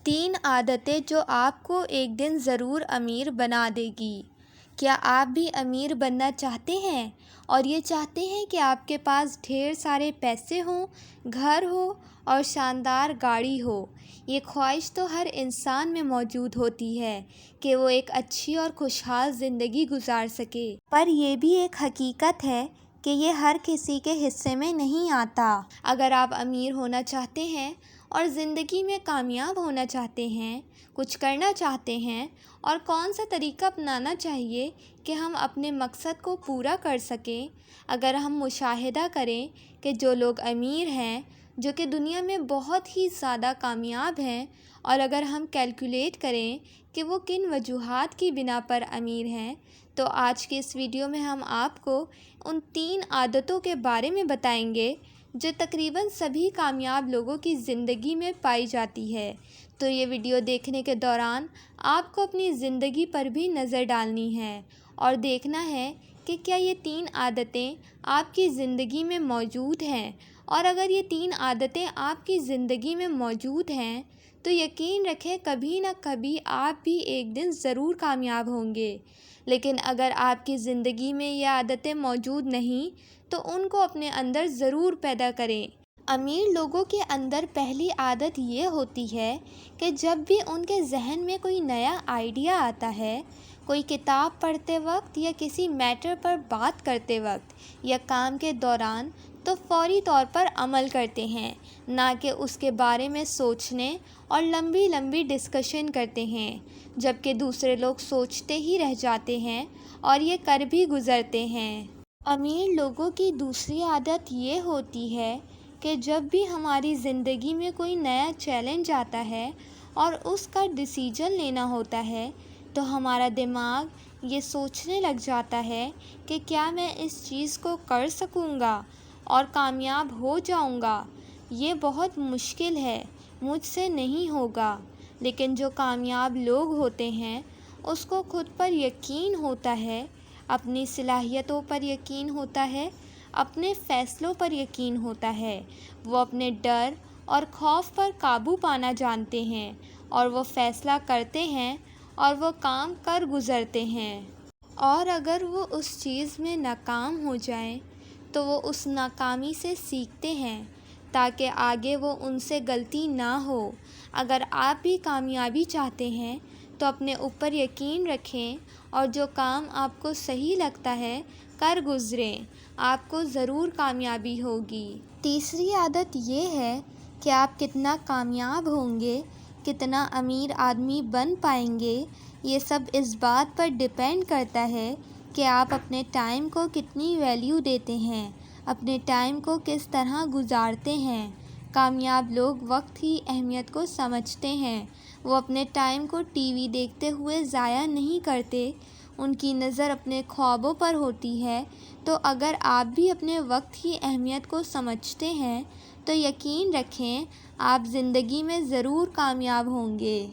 3 عادتیں جو آپ کو ایک دن ضرور امیر بنا دے گی۔ کیا آپ بھی امیر بننا چاہتے ہیں اور یہ چاہتے ہیں کہ آپ کے پاس ڈھیر سارے پیسے ہوں، گھر ہو اور شاندار گاڑی ہو؟ یہ خواہش تو ہر انسان میں موجود ہوتی ہے کہ وہ ایک اچھی اور خوشحال زندگی گزار سکے، پر یہ بھی ایک حقیقت ہے کہ یہ ہر کسی کے حصے میں نہیں آتا۔ اگر آپ امیر ہونا چاہتے ہیں اور زندگی میں کامیاب ہونا چاہتے ہیں، کچھ کرنا چاہتے ہیں، اور کون سا طریقہ اپنانا چاہیے کہ ہم اپنے مقصد کو پورا کر سکیں؟ اگر ہم مشاہدہ کریں کہ جو لوگ امیر ہیں، جو کہ دنیا میں بہت ہی زیادہ کامیاب ہیں، اور اگر ہم کیلکولیٹ کریں کہ وہ کن وجوہات کی بنا پر امیر ہیں، تو آج کے اس ویڈیو میں ہم آپ کو ان 3 عادتوں کے بارے میں بتائیں گے جو تقریباً سبھی کامیاب لوگوں کی زندگی میں پائی جاتی ہے۔ تو یہ ویڈیو دیکھنے کے دوران آپ کو اپنی زندگی پر بھی نظر ڈالنی ہے اور دیکھنا ہے کہ کیا یہ 3 عادتیں آپ کی زندگی میں موجود ہیں، اور اگر یہ 3 عادتیں آپ کی زندگی میں موجود ہیں تو یقین رکھیں کبھی نہ کبھی آپ بھی ایک دن ضرور کامیاب ہوں گے۔ لیکن اگر آپ کی زندگی میں یہ عادتیں موجود نہیں تو ان کو اپنے اندر ضرور پیدا کریں۔ امیر لوگوں کے اندر پہلی عادت یہ ہوتی ہے کہ جب بھی ان کے ذہن میں کوئی نیا آئیڈیا آتا ہے، کوئی کتاب پڑھتے وقت یا کسی میٹر پر بات کرتے وقت یا کام کے دوران، تو فوری طور پر عمل کرتے ہیں، نہ کہ اس کے بارے میں سوچنے اور لمبی لمبی ڈسکشن کرتے ہیں، جبکہ دوسرے لوگ سوچتے ہی رہ جاتے ہیں اور یہ کر بھی گزرتے ہیں۔ امیر لوگوں کی دوسری عادت یہ ہوتی ہے کہ جب بھی ہماری زندگی میں کوئی نیا چیلنج آتا ہے اور اس کا ڈیسیجن لینا ہوتا ہے تو ہمارا دماغ یہ سوچنے لگ جاتا ہے کہ کیا میں اس چیز کو کر سکوں گا اور کامیاب ہو جاؤں گا؟ یہ بہت مشکل ہے، مجھ سے نہیں ہوگا۔ لیکن جو کامیاب لوگ ہوتے ہیں اس کو خود پر یقین ہوتا ہے، اپنی صلاحیتوں پر یقین ہوتا ہے، اپنے فیصلوں پر یقین ہوتا ہے، وہ اپنے ڈر اور خوف پر قابو پانا جانتے ہیں اور وہ فیصلہ کرتے ہیں اور وہ کام کر گزرتے ہیں۔ اور اگر وہ اس چیز میں ناکام ہو جائیں تو وہ اس ناکامی سے سیکھتے ہیں تاکہ آگے وہ ان سے غلطی نہ ہو۔ اگر آپ بھی کامیابی چاہتے ہیں تو اپنے اوپر یقین رکھیں اور جو کام آپ کو صحیح لگتا ہے کر گزریں، آپ کو ضرور کامیابی ہوگی۔ تیسری عادت یہ ہے کہ آپ کتنا کامیاب ہوں گے، کتنا امیر آدمی بن پائیں گے، یہ سب اس بات پر ڈیپینڈ کرتا ہے کہ آپ اپنے ٹائم کو کتنی ویلیو دیتے ہیں، اپنے ٹائم کو کس طرح گزارتے ہیں۔ کامیاب لوگ وقت کی اہمیت کو سمجھتے ہیں، وہ اپنے ٹائم کو ٹی وی دیکھتے ہوئے ضائع نہیں کرتے، ان کی نظر اپنے خوابوں پر ہوتی ہے۔ تو اگر آپ بھی اپنے وقت کی اہمیت کو سمجھتے ہیں تو یقین رکھیں آپ زندگی میں ضرور کامیاب ہوں گے۔